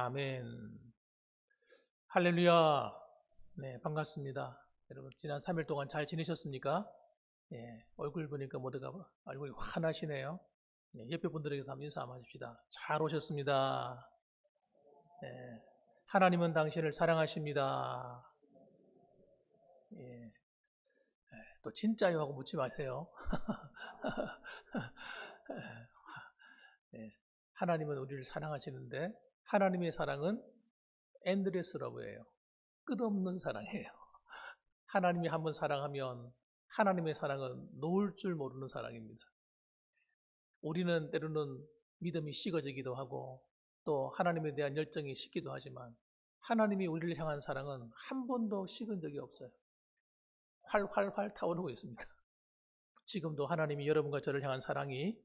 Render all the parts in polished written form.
아멘. 할렐루야. 네, 반갑습니다. 여러분, 지난 3일 동안 잘 지내셨습니까? 예, 얼굴 보니까 모두가 얼굴이 환하시네요. 네, 옆에 분들에게도 한번 인사 한번 하십시다. 잘 오셨습니다. 예, 하나님은 당신을 사랑하십니다. 예, 또 진짜요? 하고 묻지 마세요. 예, 하나님은 우리를 사랑하시는데, 하나님의 사랑은 엔드레스 러브예요. 끝없는 사랑이에요. 하나님이 한번 사랑하면 하나님의 사랑은 놓을 줄 모르는 사랑입니다. 우리는 때로는 믿음이 식어지기도 하고 또 하나님에 대한 열정이 식기도 하지만 하나님이 우리를 향한 사랑은 한 번도 식은 적이 없어요. 활활활 타오르고 있습니다. 지금도 하나님이 여러분과 저를 향한 사랑이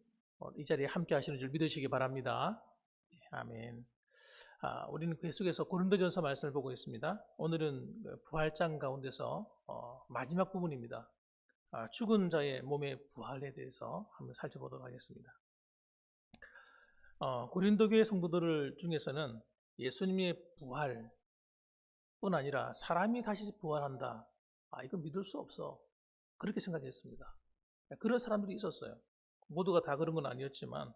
이 자리에 함께 하시는 줄 믿으시기 바랍니다. 아멘. 우리는 계속해서 고린도전서 말씀을 보고 있습니다. 오늘은 부활장 가운데서 마지막 부분입니다. 죽은 자의 몸의 부활에 대해서 한번 살펴보도록 하겠습니다. 고린도 교회 성도들 중에서는 예수님의 부활뿐 아니라 사람이 다시 부활한다. 이건 믿을 수 없어. 그렇게 생각했습니다. 그런 사람들이 있었어요. 모두가 다 그런 건 아니었지만,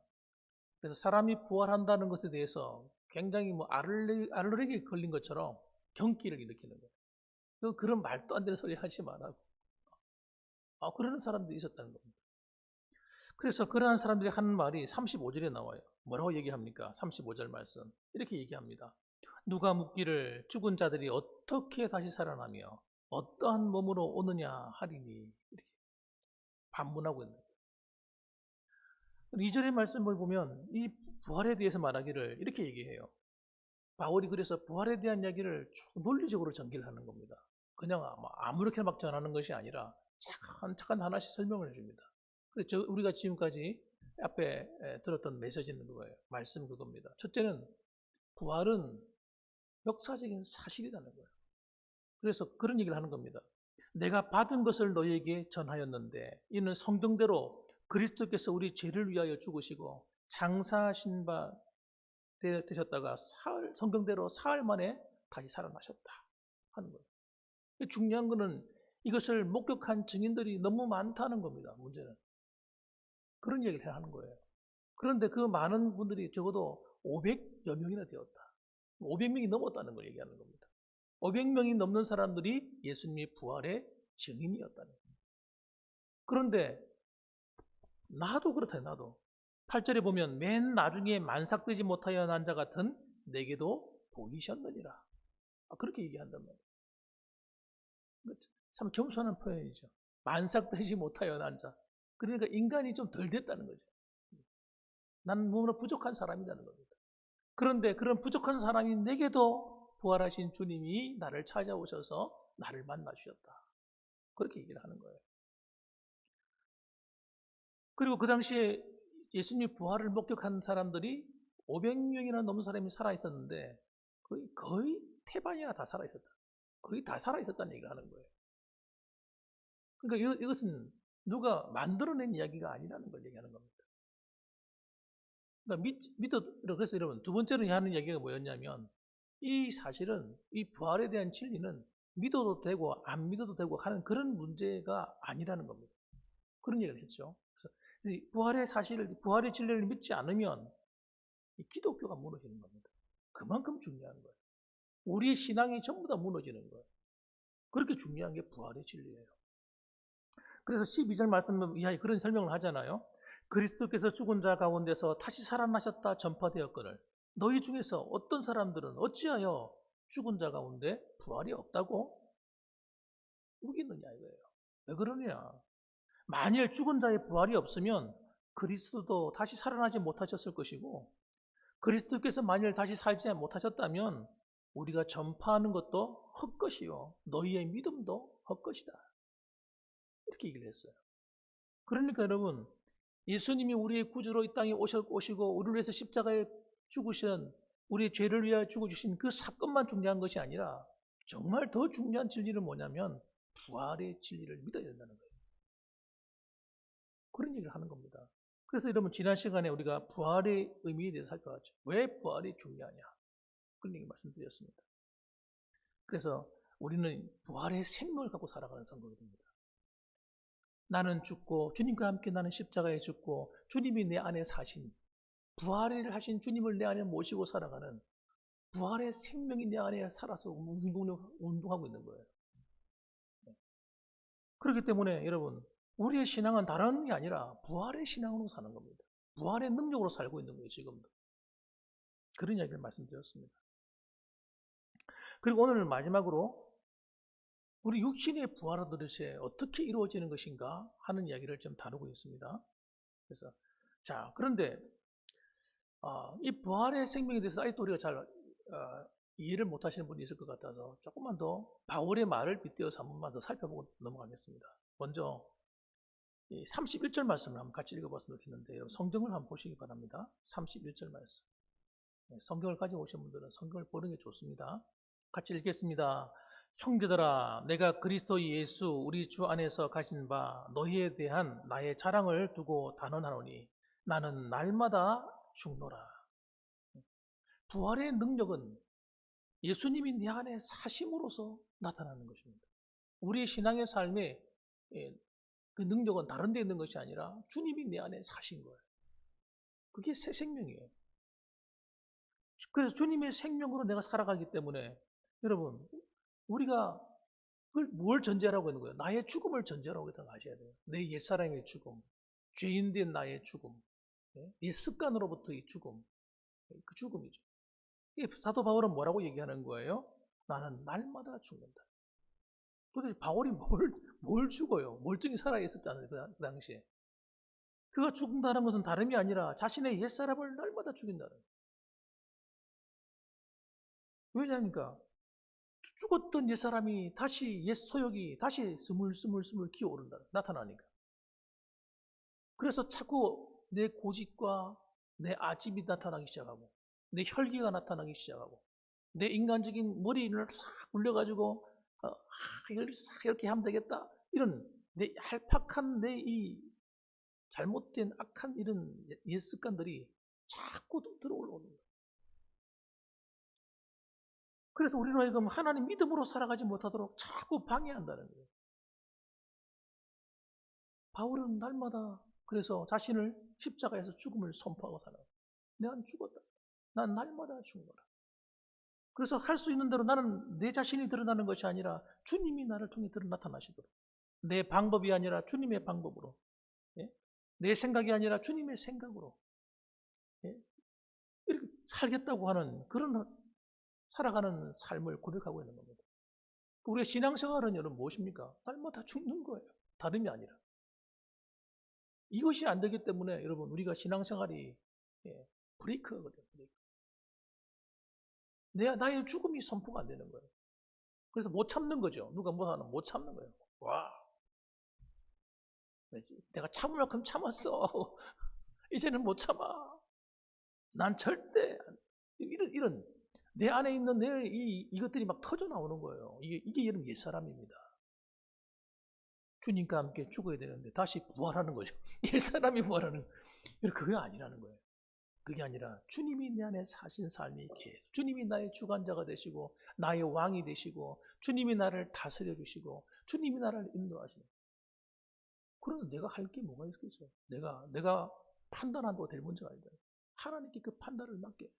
그래서 사람이 부활한다는 것에 대해서 굉장히 아르레기 걸린 것처럼 경기를 일으키는 거예요. 그런 말도 안 되는 소리 하지 말라고. 그러는 사람들이 있었다는 겁니다. 그래서 그러한 사람들이 하는 말이 35절에 나와요. 뭐라고 얘기합니까? 35절 말씀. 이렇게 얘기합니다. 누가 묻기를 죽은 자들이 어떻게 다시 살아나며 어떠한 몸으로 오느냐 하리니. 이렇게 반문하고 있는 거예요. 2절의 말씀을 보면 이 부활에 대해서 말하기를 이렇게 얘기해요. 바울이 그래서 부활에 대한 이야기를 논리적으로 전개를 하는 겁니다. 그냥 아무렇게나 막 전하는 것이 아니라 차근 하나씩 설명을 해줍니다. 그래서 우리가 지금까지 앞에 들었던 메시지는 그거예요. 말씀 그겁니다. 첫째는 부활은 역사적인 사실이라는 거예요. 그래서 그런 얘기를 하는 겁니다. 내가 받은 것을 너희에게 전하였는데 이는 성경대로 그리스도께서 우리 죄를 위하여 죽으시고 장사하신 바 되셨다가 성경대로 사흘 만에 다시 살아나셨다 하는 거예요. 중요한 거는 이것을 목격한 증인들이 너무 많다는 겁니다. 문제는 그런 얘기를 하는 거예요. 그런데 그 많은 분들이 적어도 500여 명이나 되었다. 500명이 넘었다는 걸 얘기하는 겁니다. 500명이 넘는 사람들이 예수님의 부활의 증인이었다는 겁니다. 그런데 나도 그렇다. 나도 8절에 보면 맨 나중에 만삭되지 못하여 난 자 같은 내게도 보이셨느니라. 그렇게 얘기한단 말이에요. 참 겸손한 표현이죠. 만삭되지 못하여 난 자. 그러니까 인간이 좀 덜 됐다는 거죠. 나는 너무나 부족한 사람이라는 겁니다. 그런데 그런 부족한 사람이 내게도 부활하신 주님이 나를 찾아오셔서 나를 만나 주셨다. 그렇게 얘기를 하는 거예요. 그리고 그 당시에 예수님의 부활을 목격한 사람들이 500명이나 넘는 사람이 살아있었는데 거의 태반이나 다 살아있었다. 거의 다 살아있었다는 얘기를 하는 거예요. 그러니까 이것은 누가 만들어낸 이야기가 아니라는 걸 얘기하는 겁니다. 그러니까 그래서 여러분 두 번째로 하는 이야기가 뭐였냐면 이 사실은 이 부활에 대한 진리는 믿어도 되고 안 믿어도 되고 하는 그런 문제가 아니라는 겁니다. 그런 얘기를 했죠. 그래서 부활의 사실을, 부활의 진리를 믿지 않으면 이 기독교가 무너지는 겁니다. 그만큼 중요한 거예요. 우리의 신앙이 전부 다 무너지는 거예요. 그렇게 중요한 게 부활의 진리예요. 그래서 12절 말씀 이하에 그런 설명을 하잖아요. 그리스도께서 죽은 자 가운데서 다시 살아나셨다 전파되었거늘 너희 중에서 어떤 사람들은 어찌하여 죽은 자 가운데 부활이 없다고 우기느냐 이거예요. 왜 그러냐? 만일 죽은 자의 부활이 없으면 그리스도도 다시 살아나지 못하셨을 것이고 그리스도께서 만일 다시 살지 못하셨다면 우리가 전파하는 것도 헛것이요 너희의 믿음도 헛것이다. 이렇게 얘기를 했어요. 그러니까 여러분 예수님이 우리의 구주로 이 땅에 오시고 우리를 위해서 십자가에 죽으신 우리의 죄를 위하여 죽어주신 그 사건만 중요한 것이 아니라 정말 더 중요한 진리는 뭐냐면 부활의 진리를 믿어야 된다는 거예요. 그런 얘기를 하는 겁니다. 그래서 여러분 지난 시간에 우리가 부활의 의미에 대해서 살펴봤죠. 왜 부활이 중요하냐? 그런 얘기 말씀드렸습니다. 그래서 우리는 부활의 생명을 갖고 살아가는 성도가 됩니다. 나는 죽고 주님과 함께 나는 십자가에 죽고 주님이 내 안에 사신 부활을 하신 주님을 내 안에 모시고 살아가는 부활의 생명이 내 안에 살아서 운동하고 있는 거예요. 그렇기 때문에 여러분 우리의 신앙은 다른 게 아니라 부활의 신앙으로 사는 겁니다. 부활의 능력으로 살고 있는 거예요. 지금도. 그런 이야기를 말씀드렸습니다. 그리고 오늘 마지막으로 우리 육신의 부활은 도대체 어떻게 이루어지는 것인가 하는 이야기를 좀 다루고 있습니다. 그래서 자 그런데 이 부활의 생명에 대해서 아직도 우리가 잘 이해를 못하시는 분이 있을 것 같아서 조금만 더 바울의 말을 빗대어서 한 번만 더 살펴보고 넘어가겠습니다. 먼저 이 31절 말씀을 한번 같이 읽어봤으면 좋겠는데요. 성경을 한번 보시기 바랍니다. 31절 말씀. 성경을 가지고 오신 분들은 성경을 보는 게 좋습니다. 같이 읽겠습니다. 형제들아, 내가 그리스도 예수 우리 주 안에서 가진 바 너희에 대한 나의 자랑을 두고 단언하노니 나는 날마다 죽노라. 부활의 능력은 예수님이 내 안에 사심으로서 나타나는 것입니다. 우리의 신앙의 삶에 그 능력은 다른 데 있는 것이 아니라 주님이 내 안에 사신 거예요. 그게 새 생명이에요. 그래서 주님의 생명으로 내가 살아가기 때문에 여러분 우리가 그걸 뭘 전제라고 하는 거예요? 나의 죽음을 전제라고 아셔야 돼요. 내 옛사람의 죽음, 죄인된 나의 죽음, 옛 습관으로부터의 죽음, 그 죽음이죠. 사도 바울은 뭐라고 얘기하는 거예요? 나는 날마다 죽는다. 도대체 바울이 뭘 죽어요? 멀쩡히 살아있었잖아요. 그 당시에. 그가 죽는다는 것은 다름이 아니라 자신의 옛사람을 날마다 죽인다는 거예요. 왜냐합니까? 죽었던 옛사람이 다시 옛 소욕이 다시 스물스물 기어오른다. 나타나니까. 그래서 자꾸 내 고집과 내 아집이 나타나기 시작하고 내 혈기가 나타나기 시작하고 내 인간적인 머리를 싹 굴려가지고 이걸 싹 이렇게 하면 되겠다. 이런 내 할팍한 내 이 잘못된 악한 이런 옛 습관들이 자꾸 들어올라오는 거예요. 그래서 우리는 지금 하나님 믿음으로 살아가지 못하도록 자꾸 방해한다는 거예요. 바울은 날마다 그래서 자신을 십자가에서 죽음을 선포하고 살아요. 내가 죽었다. 난 날마다 죽노라. 그래서 할 수 있는 대로 나는 내 자신이 드러나는 것이 아니라 주님이 나를 통해 나타나시도록 내 방법이 아니라 주님의 방법으로 내 생각이 아니라 주님의 생각으로 이렇게 살겠다고 하는 그런 살아가는 삶을 고백하고 있는 겁니다. 우리의 신앙생활은 여러분 무엇입니까? 날마다 죽는 거예요. 다름이 아니라. 이것이 안 되기 때문에 여러분 우리가 신앙생활이 브레이크거든요. 나의 죽음이 선포가 안 되는 거예요. 그래서 못 참는 거죠. 누가 뭐 하나 못 참는 거예요. 와, 내가 참을 만큼 참았어. 이제는 못 참아. 난 절대 이런 내 안에 있는 이것들이 막 터져 나오는 거예요. 이게 여러분 옛사람입니다. 주님과 함께 죽어야 되는데 다시 부활하는 거죠. 옛사람이 부활하는 그게 아니라는 거예요. 그게 아니라 주님이 내 안에 사신 삶이 계속 주님이 나의 주관자가 되시고 나의 왕이 되시고 주님이 나를 다스려 주시고 주님이 나를 인도하시는 그러면 내가 할 게 뭐가 있겠어요? 내가 판단한다고 될 문제가 아니다. 하나님께 그 판단을 맡겨야지.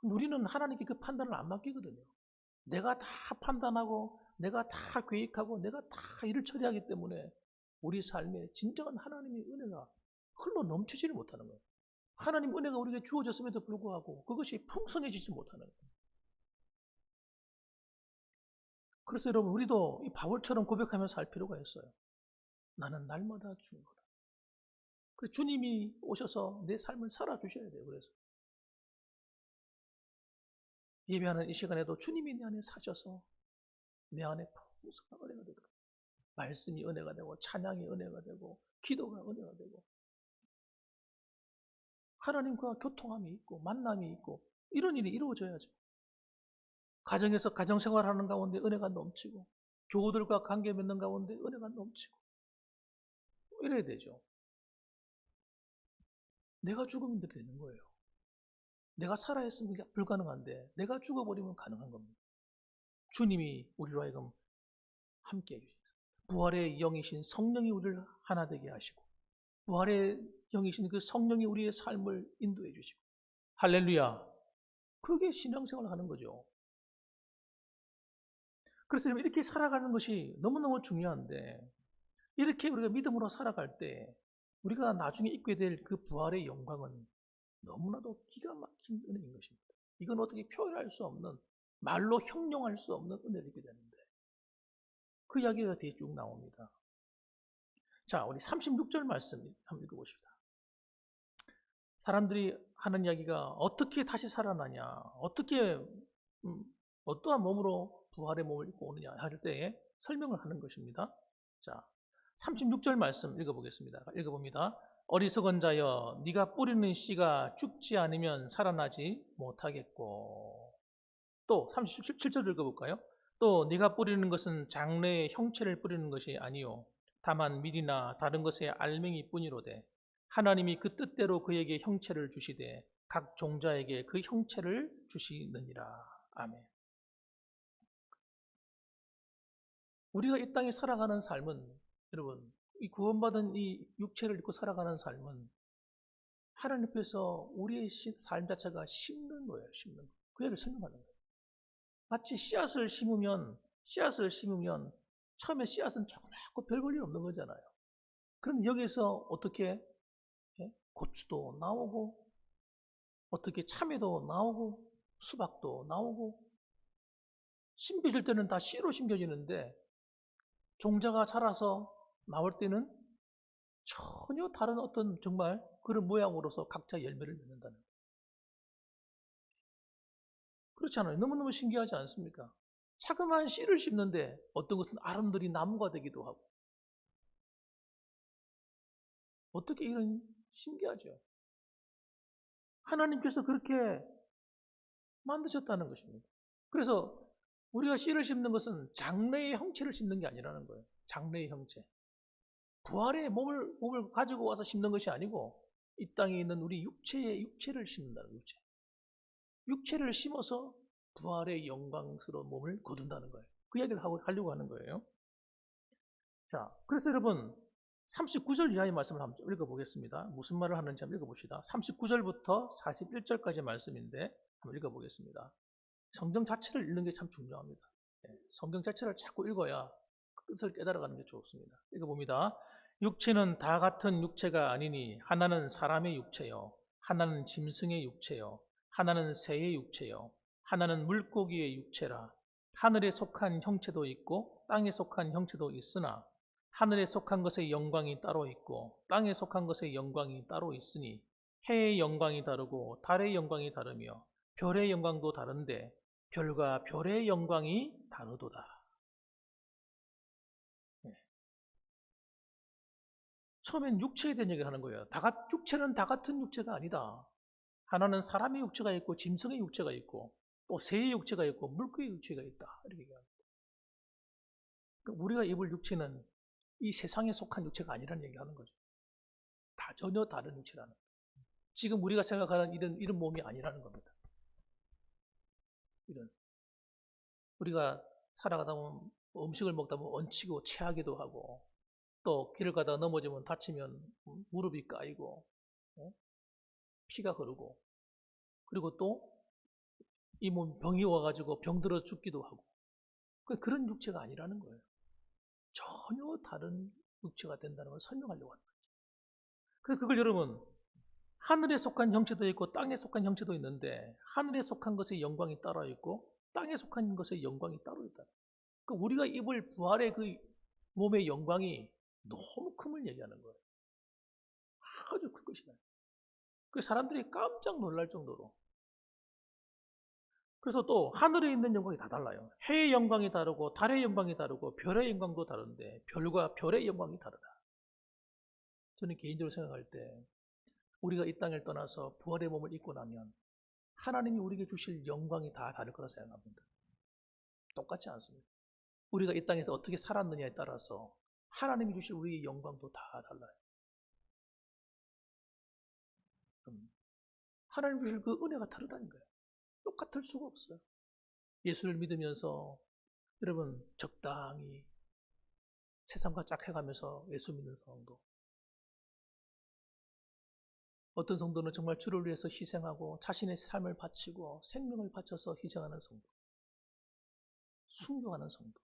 우리는 하나님께 그 판단을 안 맡기거든요. 내가 다 판단하고 내가 다 계획하고 내가 다 일을 처리하기 때문에 우리 삶에 진정한 하나님의 은혜가 흘러 넘치지를 못하는 거예요. 하나님 은혜가 우리에게 주어졌음에도 불구하고 그것이 풍성해지지 못하는 거예요. 그래서 여러분 우리도 이 바울처럼 고백하면서 할 필요가 있어요. 나는 날마다 죽는 거다. 그래서 주님이 오셔서 내 삶을 살아주셔야 돼요. 그래서 예배하는 이 시간에도 주님이 내 안에 사셔서 내 안에 풍성한 은혜가 되도록 말씀이 은혜가 되고 찬양이 은혜가 되고 기도가 은혜가 되고 하나님과 교통함이 있고 만남이 있고 이런 일이 이루어져야죠. 가정에서 가정생활하는 가운데 은혜가 넘치고 교우들과 관계 맺는 가운데 은혜가 넘치고 이래야 되죠. 내가 죽으면 되는 거예요. 내가 살아있으면 그게 불가능한데 내가 죽어버리면 가능한 겁니다. 주님이 우리로 하여금 함께 해주십니다. 부활의 영이신 성령이 우리를 하나 되게 하시고 부활의 영이신 그 성령이 우리의 삶을 인도해 주시고 할렐루야. 그게 신앙생활을 하는 거죠. 그래서 이렇게 살아가는 것이 너무너무 중요한데 이렇게 우리가 믿음으로 살아갈 때 우리가 나중에 입게 될 그 부활의 영광은 너무나도 기가 막힌 은혜인 것입니다. 이건 어떻게 표현할 수 없는, 말로 형용할 수 없는 은혜를 입게 되는데 그 이야기가 뒤에 쭉 나옵니다. 자, 우리 36절 말씀 한번 읽어보십시다. 사람들이 하는 이야기가 어떻게 다시 살아나냐, 어떻게 어떠한 몸으로 부활의 몸을 입고 오느냐 할 때에 설명을 하는 것입니다. 자, 36절 말씀 읽어보겠습니다. 읽어봅니다. 어리석은 자여, 네가 뿌리는 씨가 죽지 않으면 살아나지 못하겠고. 또 37절 읽어볼까요? 또 네가 뿌리는 것은 장래의 형체를 뿌리는 것이 아니요 다만 밀이나 다른 것의 알맹이 뿐이로되 하나님이 그 뜻대로 그에게 형체를 주시되 각 종자에게 그 형체를 주시느니라. 아멘. 우리가 이 땅에 살아가는 삶은, 여러분, 이 구원받은 이 육체를 입고 살아가는 삶은 하나님께서 우리의 삶 자체가 심는 거예요. 심는 거. 그 얘기를 설명하는 거예요. 마치 씨앗을 심으면 처음에 씨앗은 조그맣고 별 볼 일 없는 거잖아요. 그럼 여기에서 어떻게 고추도 나오고 어떻게 참외도 나오고 수박도 나오고 심겨질 때는 다 씨로 심겨지는데 종자가 자라서 나올 때는 전혀 다른 어떤 정말 그런 모양으로서 각자 열매를 맺는다는 거예요. 그렇지 않아요? 너무너무 신기하지 않습니까? 자그마한 씨를 심는데 어떤 것은 아름드리 나무가 되기도 하고 어떻게 이런 신기하죠? 하나님께서 그렇게 만드셨다는 것입니다. 그래서 우리가 씨를 심는 것은 장래의 형체를 심는 게 아니라는 거예요. 장래의 형체. 부활의 몸을 가지고 와서 심는 것이 아니고 이 땅에 있는 우리 육체를 심는다는 거예요. 육체를 심어서 부활의 영광스러운 몸을 거둔다는 거예요. 그 이야기를 하려고 하는 거예요. 자, 그래서 여러분 39절 이하의 말씀을 한번 읽어보겠습니다. 무슨 말을 하는지 한번 읽어봅시다. 39절부터 41절까지 말씀인데 한번 읽어보겠습니다. 성경 자체를 읽는 게 참 중요합니다. 성경 자체를 자꾸 읽어야 그 뜻을 깨달아가는 게 좋습니다. 읽어봅니다. 육체는 다 같은 육체가 아니니 하나는 사람의 육체요, 하나는 짐승의 육체요, 하나는 새의 육체요, 하나는 물고기의 육체라. 하늘에 속한 형체도 있고 땅에 속한 형체도 있으나 하늘에 속한 것의 영광이 따로 있고 땅에 속한 것의 영광이 따로 있으니 해의 영광이 다르고 달의 영광이 다르며 별의 영광도 다른데 별과 별의 영광이 다르도다. 네. 처음엔 육체에 대한 얘기를 하는 거예요. 육체는 다 같은 육체가 아니다. 하나는 사람의 육체가 있고 짐승의 육체가 있고 또 새의 육체가 있고 물고기의 육체가 있다. 이렇게 얘기합니다. 우리가 입을 육체는 이 세상에 속한 육체가 아니라는 얘기를 하는 거죠. 다 전혀 다른 육체라는 거예요. 지금 우리가 생각하는 이런 몸이 아니라는 겁니다. 우리가 살아가다 보면 음식을 먹다 보면 얹히고 체하기도 하고 또 길을 가다가 넘어지면 다치면 무릎이 까이고 피가 흐르고 그리고 또 이 몸 병이 와가지고 병들어 죽기도 하고 그런 육체가 아니라는 거예요. 전혀 다른 육체가 된다는 걸 설명하려고 하는 거죠. 그래서 그걸 여러분 하늘에 속한 형체도 있고 땅에 속한 형체도 있는데 하늘에 속한 것의 영광이 따로 있고 땅에 속한 것의 영광이 따로 있다. 그러니까 우리가 입을 부활의 그 몸의 영광이 너무 큼을 얘기하는 거예요. 아주 클 것이다. 그 사람들이 깜짝 놀랄 정도로. 그래서 또 하늘에 있는 영광이 다 달라요. 해의 영광이 다르고 달의 영광이 다르고 별의 영광도 다른데 별과 별의 영광이 다르다. 저는 개인적으로 생각할 때 우리가 이 땅을 떠나서 부활의 몸을 입고 나면 하나님이 우리에게 주실 영광이 다 다를 거라 생각합니다. 똑같지 않습니다. 우리가 이 땅에서 어떻게 살았느냐에 따라서 하나님이 주실 우리의 영광도 다 달라요. 하나님 주실 그 은혜가 다르다는 거예요. 똑같을 수가 없어요. 예수를 믿으면서 여러분 적당히 세상과 짝해가면서 예수 믿는 성도, 어떤 성도는 정말 주를 위해서 희생하고 자신의 삶을 바치고 생명을 바쳐서 희생하는 성도, 순교하는 성도.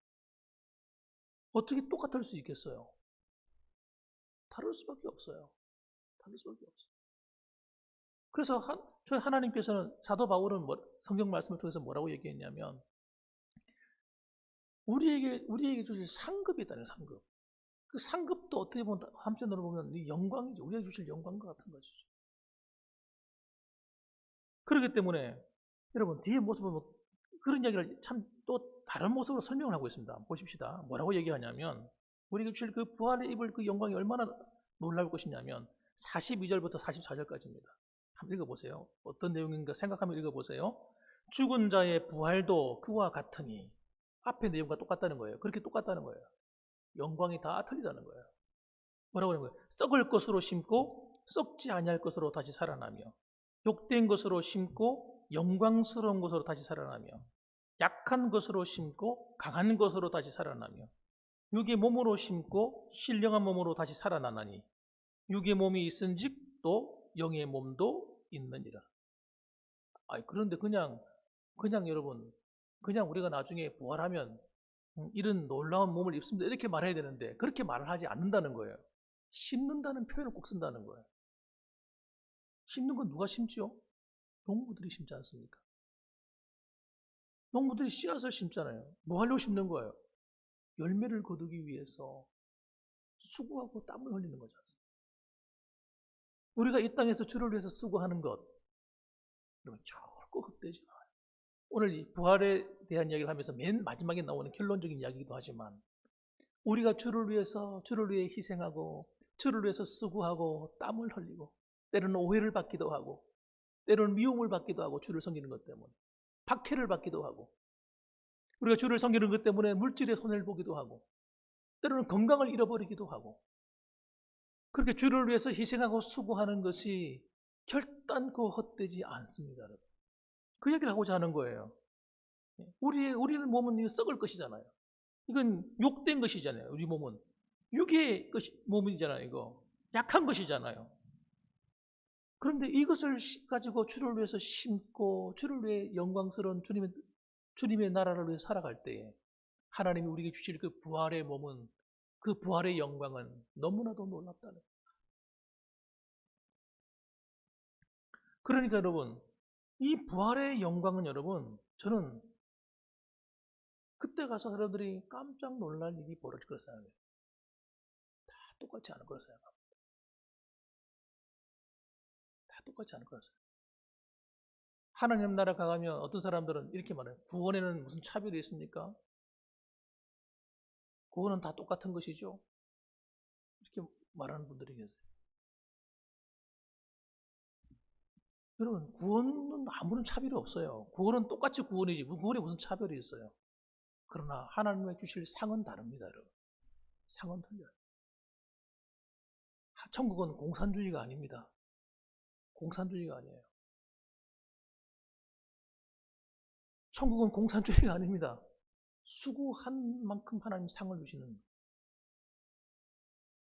어떻게 똑같을 수 있겠어요? 다를 수밖에 없어요. 다를 수밖에 없어요. 그래서 저희 하나님께서는 사도 바울은 성경 말씀을 통해서 뭐라고 얘기했냐면 우리에게 주실 상급이 있다는 상급. 그 상급도 어떻게 보면 한편으로 보면 이 영광이죠. 우리에게 주실 영광과 같은 것이죠. 그렇기 때문에 여러분 뒤에 모습은 그런 이야기를 참 또 다른 모습으로 설명을 하고 있습니다. 보십시다. 뭐라고 얘기하냐면 우리에게 주실 그 부활에 입을 그 영광이 얼마나 놀라울 것이냐면 42절부터 44절까지입니다. 한번 읽어보세요. 어떤 내용인가 생각하면 읽어보세요. 죽은 자의 부활도 그와 같으니 앞의 내용과 똑같다는 거예요. 그렇게 똑같다는 거예요. 영광이 다 틀리다는 거예요. 뭐라고 하는 거예요? 썩을 것으로 심고 썩지 아니할 것으로 다시 살아나며 욕된 것으로 심고 영광스러운 것으로 다시 살아나며 약한 것으로 심고 강한 것으로 다시 살아나며 육의 몸으로 심고 신령한 몸으로 다시 살아나나니 육의 몸이 있은즉 또 영의 몸도 있느니라. 그런데 그냥 여러분 그냥 우리가 나중에 부활하면 이런 놀라운 몸을 입습니다 이렇게 말해야 되는데 그렇게 말을 하지 않는다는 거예요. 심는다는 표현을 꼭 쓴다는 거예요. 심는 건 누가 심지요? 농부들이 심지 않습니까? 농부들이 씨앗을 심잖아요. 뭐 하려고 심는 거예요? 열매를 거두기 위해서 수고하고 땀을 흘리는 거지 않습니까? 우리가 이 땅에서 주를 위해서 수고하는 것, 여러분 결코 헛되지 않아요. 오늘 이 부활에 대한 이야기를 하면서 맨 마지막에 나오는 결론적인 이야기이기도 하지만 우리가 주를 위해 희생하고 주를 위해서 수고하고 땀을 흘리고 때로는 오해를 받기도 하고 때로는 미움을 받기도 하고 주를 섬기는 것 때문에 박해를 받기도 하고 우리가 주를 섬기는 것 때문에 물질의 손해를 보기도 하고 때로는 건강을 잃어버리기도 하고 그렇게 주를 위해서 희생하고 수고하는 것이 결단코 헛되지 않습니다. 여러분. 그 얘기를 하고자 하는 거예요. 우리는 몸은 썩을 것이잖아요. 이건 욕된 것이잖아요. 우리 몸은 육의 몸이잖아요. 이거 약한 것이잖아요. 그런데 이것을 가지고 주를 위해서 심고 주를 위해 영광스러운 주님의 나라를 위해 살아갈 때에 하나님이 우리에게 주실 그 부활의 몸은 그 부활의 영광은 너무나도 놀랍다는 거예요. 그러니까 여러분 이 부활의 영광은 여러분 저는 그때 가서 사람들이 깜짝 놀랄 일이 벌어질 거라 생각해요. 다 똑같지 않을 거라 생각합니다. 다 똑같지 않을 거라 생각해요. 하나님 나라 가면 어떤 사람들은 이렇게 말해요. 구원에는 무슨 차별이 있습니까? 구원은 다 똑같은 것이죠. 이렇게 말하는 분들이 계세요. 여러분 구원은 아무런 차별이 없어요. 구원은 똑같이 구원이지 구원에 무슨 차별이 있어요. 그러나 하나님의 주실 상은 다릅니다. 여러분. 상은 틀려요. 천국은 공산주의가 아닙니다. 공산주의가 아니에요. 천국은 공산주의가 아닙니다. 수고한 만큼 하나님 상을 주시는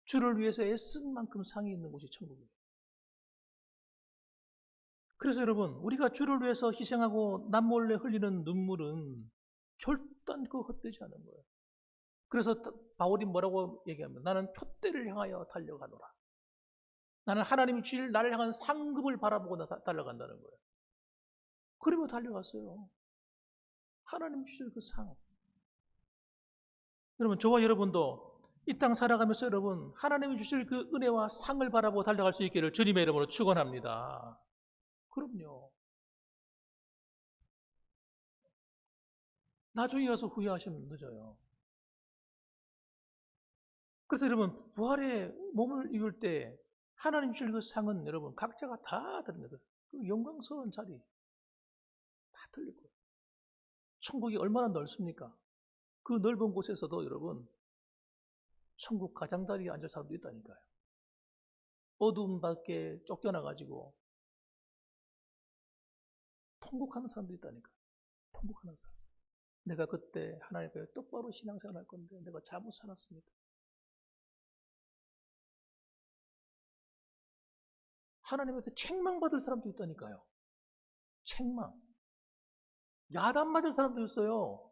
주를 위해서 애쓴 만큼 상이 있는 곳이 천국이에요. 그래서 여러분 우리가 주를 위해서 희생하고 남몰래 흘리는 눈물은 결단코 헛되지 않은 거예요. 그래서 바울이 뭐라고 얘기합니까? 나는 표대를 향하여 달려가노라. 나는 하나님이 주실 나를 향한 상급을 바라보고 달려간다는 거예요. 그러면 달려갔어요. 하나님 주실 그 상. 여러분 저와 여러분도 이 땅 살아가면서 여러분 하나님이 주실 그 은혜와 상을 바라보고 달려갈 수 있기를 주님의 이름으로 축원합니다. 그럼요. 나중에 가서 후회하시면 늦어요. 그래서 여러분 부활의 몸을 입을 때 하나님 주실 그 상은 여러분 각자가 다 다릅니다. 그 영광스러운 자리 다 틀릴 거예요. 천국이 얼마나 넓습니까? 그 넓은 곳에서도 여러분 천국 가장자리에 앉을 사람도 있다니까요. 어두움 밖에 쫓겨나가지고 통곡하는 사람도 있다니까. 통곡하는 사람. 내가 그때 하나님 앞에 똑바로 신앙생활 할 건데 내가 잘못 살았습니다. 하나님한테 책망받을 사람도 있다니까요. 책망. 야단맞을 사람도 있어요.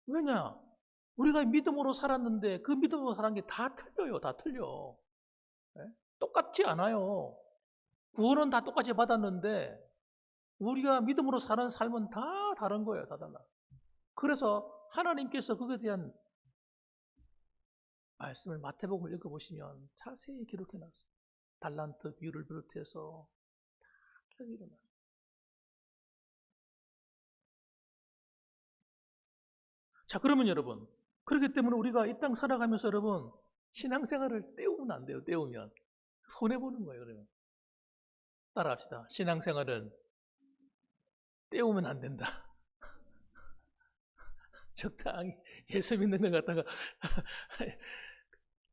왜냐? 우리가 믿음으로 살았는데 그 믿음으로 살은 게 다 틀려요. 다 틀려. 네? 똑같지 않아요. 구원은 다 똑같이 받았는데 우리가 믿음으로 사는 삶은 다 다른 거예요. 다 달라. 그래서 하나님께서 그것에 대한 말씀을 마태복음을 읽어보시면 자세히 기록해놨어요. 달란트 비유를 비롯해서 다 일어나요. 자, 그러면 여러분, 그렇기 때문에 우리가 이 땅 살아가면서 여러분 신앙생활을 때우면 안 돼요. 때우면 손해보는 거예요. 그러면 따라합시다. 신앙생활은 때우면 안 된다. 적당히 예수 믿는 걸 갖다가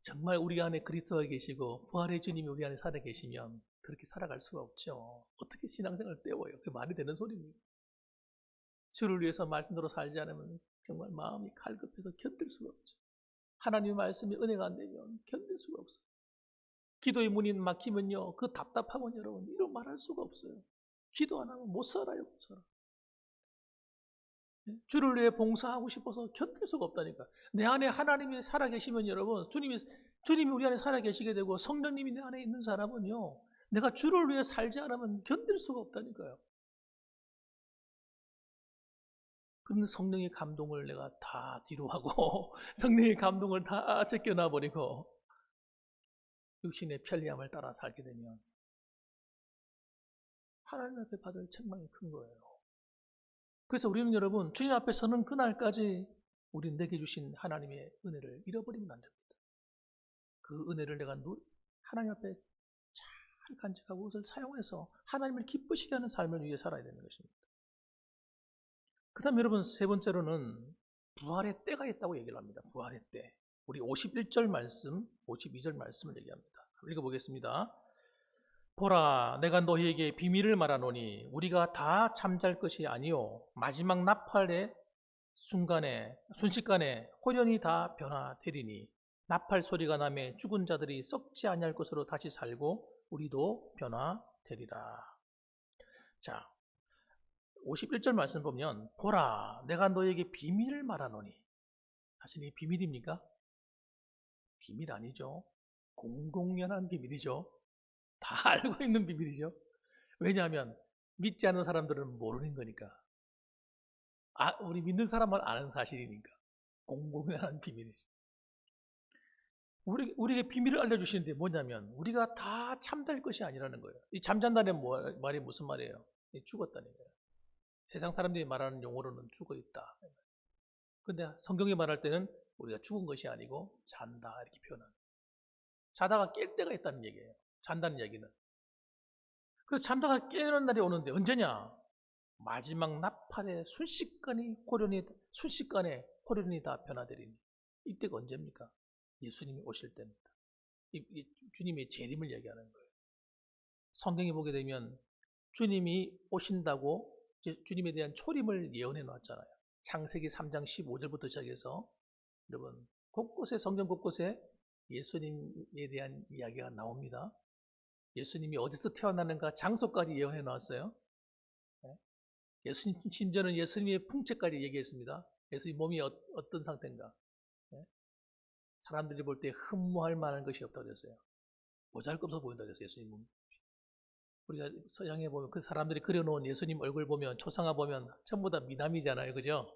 정말 우리 안에 그리스도가 계시고 부활의 주님이 우리 안에 살아 계시면 그렇게 살아갈 수가 없죠. 어떻게 신앙생활을 때워요? 그게 말이 되는 소리입니다. 주를 위해서 말씀대로 살지 않으면 정말 마음이 갈급해서 견딜 수가 없죠. 하나님의 말씀이 은혜가 안 되면 견딜 수가 없어요. 기도의 문이 막히면요, 그 답답함은 여러분 이런 말할 수가 없어요. 기도 안 하면 못 살아요, 못 살아. 주를 위해 봉사하고 싶어서 견딜 수가 없다니까. 내 안에 하나님이 살아계시면 여러분, 주님이 우리 안에 살아계시게 되고 성령님이 내 안에 있는 사람은요, 내가 주를 위해 살지 않으면 견딜 수가 없다니까요. 그런데 성령의 감동을 내가 다 뒤로 하고 성령의 감동을 다 제껴놔 버리고 육신의 편리함을 따라 살게 되면 하나님 앞에 받을 책망이 큰 거예요. 그래서 우리는 여러분 주님 앞에 서는 그날까지 우리 내게 주신 하나님의 은혜를 잃어버리면 안 됩니다. 그 은혜를 내가 하나님 앞에 잘 간직하고 그것을 사용해서 하나님을 기쁘시게 하는 삶을 위해 살아야 되는 것입니다. 그 다음 여러분 세 번째로는 부활의 때가 있다고 얘기를 합니다. 부활의 때. 우리 51절 말씀, 52절 말씀을 얘기합니다. 읽어보겠습니다. 보라, 내가 너희에게 비밀을 말하노니 우리가 다 잠잘 것이 아니요 마지막 나팔의 순식간에 호련히 다 변화되리니 나팔 소리가 나매 죽은 자들이 썩지 아니할 것으로 다시 살고 우리도 변화되리라. 자, 51절 말씀 보면 보라, 내가 너희에게 비밀을 말하노니. 사실 이게 비밀입니까? 비밀 아니죠. 공공연한 비밀이죠. 다 알고 있는 비밀이죠. 왜냐하면 믿지 않는 사람들은 모르는 거니까. 우리 믿는 사람만 아는 사실이니까. 공공연한 비밀이죠. 우리에게 비밀을 알려주시는데 뭐냐면 우리가 다 잠잘 것이 아니라는 거예요. 이 잠잔다는 말이 무슨 말이에요? 죽었다는 거예요. 세상 사람들이 말하는 용어로는 죽어 있다. 근데 성경이 말할 때는 우리가 죽은 것이 아니고 잔다 이렇게 표현합니다. 자다가 깰 때가 있다는 얘기예요. 잔다는 얘기는. 그래서 잠다가 깨는 날이 오는데 언제냐? 마지막 나팔의 순식간에 호련히 다 변화되리니. 이때가 언제입니까? 예수님이 오실 때입니다. 주님의 재림을 얘기하는 거예요. 성경에 보게 되면 주님이 오신다고 주님에 대한 초림을 예언해 놨잖아요. 창세기 3장 15절부터 시작해서 여러분 곳곳에 성경 곳곳에 예수님에 대한 이야기가 나옵니다. 예수님이 어디서 태어나는가 장소까지 예언해 놨어요. 심지어는 예수님의 풍채까지 얘기했습니다. 예수님 몸이 어떤 상태인가. 사람들이 볼 때 흠모할 만한 것이 없다고 그랬어요. 보잘것없어 보인다고 그랬어요. 예수님 몸. 우리가 서양에 보면 그 사람들이 그려놓은 예수님 얼굴 보면 초상화 보면 전부 다 미남이잖아요. 그죠?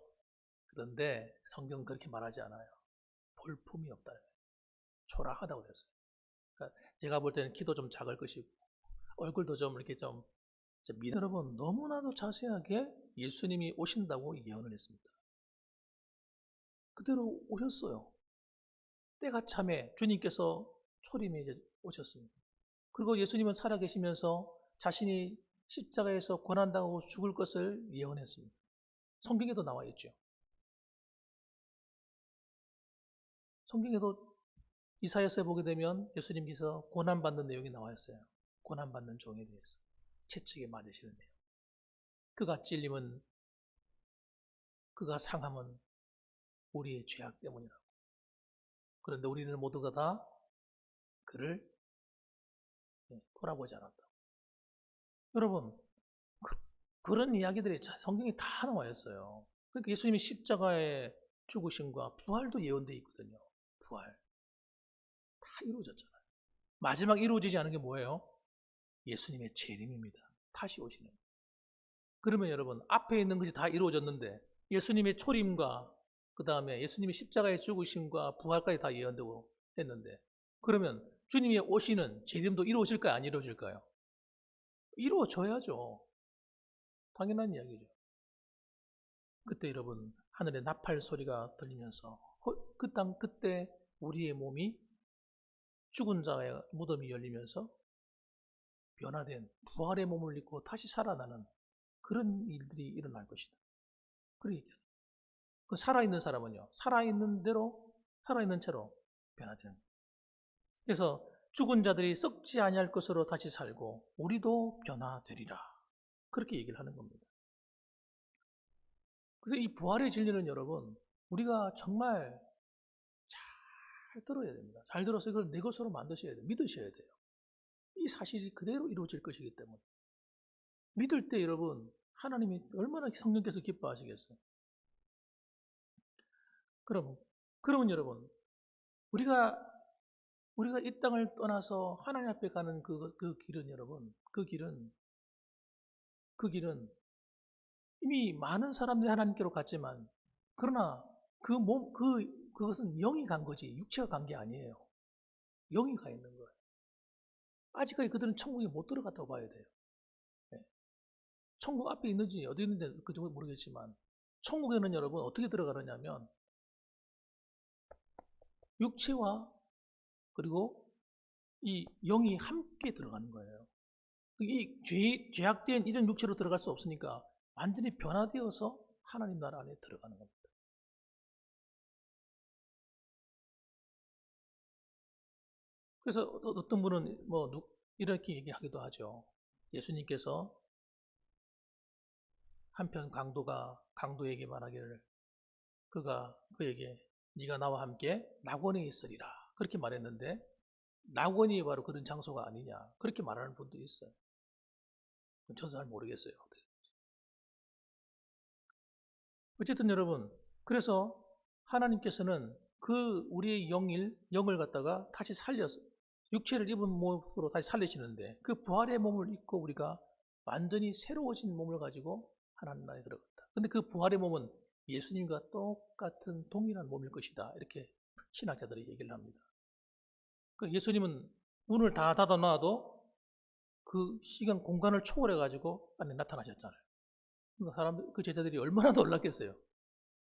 그런데 성경은 그렇게 말하지 않아요. 볼품이 없다. 초라하다고 그랬어요. 그러니까 제가 볼 때는 키도 좀 작을 것이고 얼굴도 좀 이렇게 좀 여러분 너무나도 자세하게 예수님이 오신다고 예언을 했습니다. 그대로 오셨어요. 때가 참에 주님께서 초림에 이제 오셨습니다. 그리고 예수님은 살아계시면서 자신이 십자가에서 고난당하고 죽을 것을 예언했습니다. 성경에도 나와 있죠. 성경에도 이사야서에 보게 되면 예수님께서 고난받는 내용이 나와 있어요. 고난받는 종에 대해서. 채찍에 맞으시는데요. 그가 찔림은, 그가 상함은 우리의 죄악 때문이라고. 그런데 우리는 모두가 다 그를 돌아보지 않았다. 여러분, 그런 이야기들이 성경에 다 나와 있어요. 그러니까 예수님이 십자가의 죽으심과 부활도 예언되어 있거든요. 부활. 다 이루어졌잖아요. 마지막 이루어지지 않은 게 뭐예요? 예수님의 재림입니다. 다시 오시는. 그러면 여러분, 앞에 있는 것이 다 이루어졌는데 예수님의 초림과 그 다음에 예수님이 십자가의 죽으심과 부활까지 다 예언되고 했는데, 그러면 주님이 오시는 재림도 이루어질까요? 안 이루어질까요? 이루어져야죠. 당연한 이야기죠. 그때 여러분, 하늘의 나팔 소리가 들리면서 그때 우리의 몸이 죽은 자의 무덤이 열리면서 변화된 부활의 몸을 입고 다시 살아나는 그런 일들이 일어날 것이다. 그 살아있는 사람은요, 살아있는 대로, 살아있는 채로 변화되는. 그래서 죽은 자들이 썩지 아니할 것으로 다시 살고 우리도 변화되리라. 그렇게 얘기를 하는 겁니다. 그래서 이 부활의 진리는 여러분, 우리가 정말 잘 들어야 됩니다. 잘 들어서 이걸 내 것으로 만드셔야 돼요. 믿으셔야 돼요. 이 사실이 그대로 이루어질 것이기 때문에. 믿을 때 여러분, 하나님이 얼마나 성령께서 기뻐하시겠어요. 그러면 여러분, 우리가 이 땅을 떠나서 하나님 앞에 가는 그 길은 여러분, 그 길은 이미 많은 사람들이 하나님께로 갔지만, 그러나 그것은 영이 간 거지, 육체가 간 게 아니에요. 영이 가 있는 거예요. 아직까지 그들은 천국에 못 들어갔다고 봐야 돼요. 네. 천국 앞에 있는지 어디 있는지 그 정도 모르겠지만, 천국에는 여러분 어떻게 들어가느냐면, 육체와 그리고 이 영이 함께 들어가는 거예요. 이 죄악된 이런 육체로 들어갈 수 없으니까 완전히 변화되어서 하나님 나라 안에 들어가는 겁니다. 그래서 어떤 분은 이렇게 얘기하기도 하죠. 예수님께서 한편 강도에게 말하기를, 그에게 네가 나와 함께 낙원에 있으리라 그렇게 말했는데, 낙원이 바로 그런 장소가 아니냐 그렇게 말하는 분도 있어요. 저는 잘 모르겠어요. 어쨌든 여러분, 그래서 하나님께서는 우리의 영을 갖다가 다시 살려서 육체를 입은 몸으로 다시 살리시는데, 그 부활의 몸을 입고 우리가 완전히 새로워진 몸을 가지고 하나님 나라에 들어갔다. 근데 그 부활의 몸은 예수님과 똑같은 동일한 몸일 것이다. 이렇게 신학자들이 얘기를 합니다. 예수님은 문을 다 닫아 놔도 그 시간 공간을 초월해 가지고 안에 나타나셨잖아요. 그 제자들이 얼마나 놀랐겠어요.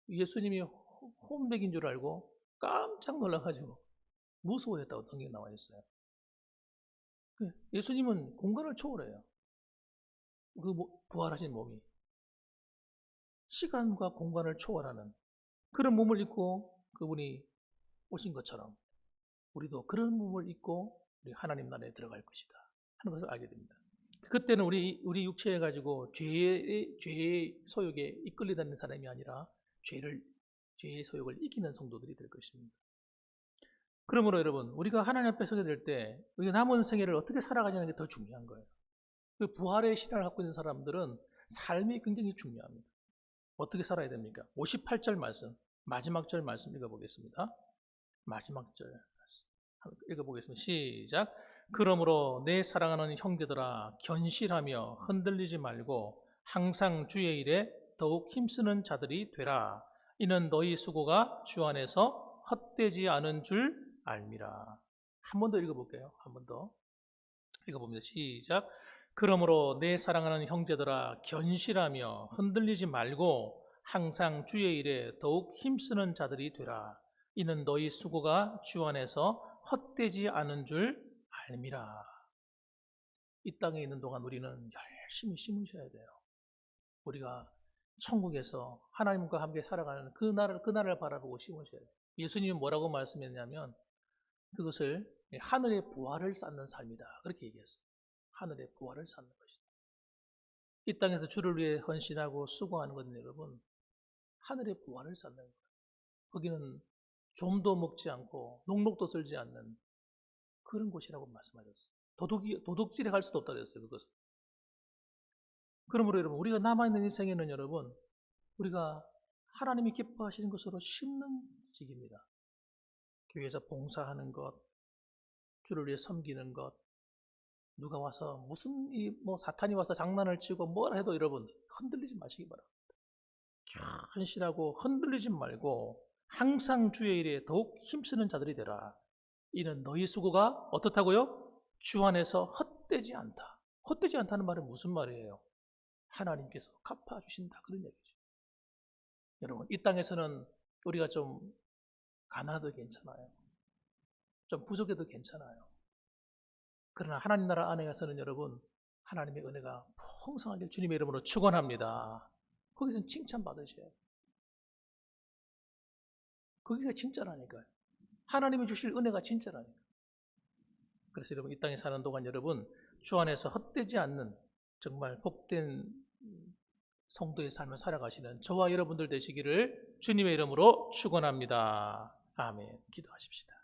예수님이 혼백인 줄 알고 깜짝 놀라가지고 무서워했다고 성경에 나와 있어요. 예수님은 공간을 초월해요. 부활하신 몸이 시간과 공간을 초월하는 그런 몸을 입고 그분이 오신 것처럼 우리도 그런 몸을 입고 우리 하나님 나라에 들어갈 것이다 하는 것을 알게 됩니다. 그때는 우리 육체에 가지고 죄의 소욕에 이끌리다는 사람이 아니라 죄의 소욕을 이기는 성도들이 될 것입니다. 그러므로 여러분, 우리가 하나님 앞에 서게 될 때 우리가 남은 생애를 어떻게 살아가냐는 게 더 중요한 거예요. 그 부활의 신앙을 갖고 있는 사람들은 삶이 굉장히 중요합니다. 어떻게 살아야 됩니까? 58절 말씀, 마지막 절 말씀 읽어보겠습니다. 마지막 절 말씀 읽어보겠습니다. 시작. 그러므로 내 사랑하는 형제들아, 견실하며 흔들리지 말고 항상 주의 일에 더욱 힘쓰는 자들이 되라. 이는 너희 수고가 주 안에서 헛되지 않은 줄 알미라. 한 번 더 읽어볼게요. 한 번 더 읽어봅니다. 시작. 그러므로 내 사랑하는 형제들아, 견실하며 흔들리지 말고 항상 주의 일에 더욱 힘쓰는 자들이 되라. 이는 너희 수고가 주 안에서 헛되지 않은 줄 알미라. 이 땅에 있는 동안 우리는 열심히 심으셔야 돼요. 우리가 천국에서 하나님과 함께 살아가는 그 날을 바라보고 심으셔야 돼요. 예수님은 뭐라고 말씀했냐면, 그것을 하늘의 부활을 쌓는 삶이다 그렇게 얘기했어요. 하늘의 부활을 쌓는 것이다. 이 땅에서 주를 위해 헌신하고 수고하는 것은 여러분 하늘의 부활을 쌓는 거예요. 거기는 좀도 먹지 않고 녹록도 쓸지 않는 그런 곳이라고 말씀하셨어요. 도둑질에 갈 수도 없다 그랬어요. 그것은. 그러므로 여러분 우리가 남아있는 인생에는 여러분 우리가 하나님이 기뻐하시는 것으로 심는 직입니다. 교회에서 봉사하는 것, 주를 위해 섬기는 것, 누가 와서 무슨 사탄이 와서 장난을 치고 뭐라 해도 여러분 흔들리지 마시기 바랍니다. 헌신하고 흔들리지 말고 항상 주의 일에 더욱 힘쓰는 자들이 되라. 이는 너희 수고가 어떻다고요? 주 안에서 헛되지 않다. 헛되지 않다는 말은 무슨 말이에요? 하나님께서 갚아주신다. 그런 얘기죠. 여러분 이 땅에서는 우리가 좀 가난해도 괜찮아요. 좀 부족해도 괜찮아요. 그러나 하나님 나라 안에 가서는 여러분 하나님의 은혜가 풍성하게 주님의 이름으로 축원합니다. 거기서는 칭찬받으셔야 돼요. 거기가 진짜라니까요. 하나님이 주실 은혜가 진짜라니까요. 그래서 여러분 이 땅에 사는 동안 여러분 주 안에서 헛되지 않는 정말 복된 성도의 삶을 살아가시는 저와 여러분들 되시기를 주님의 이름으로 축원합니다. 아멘. 기도하십시다.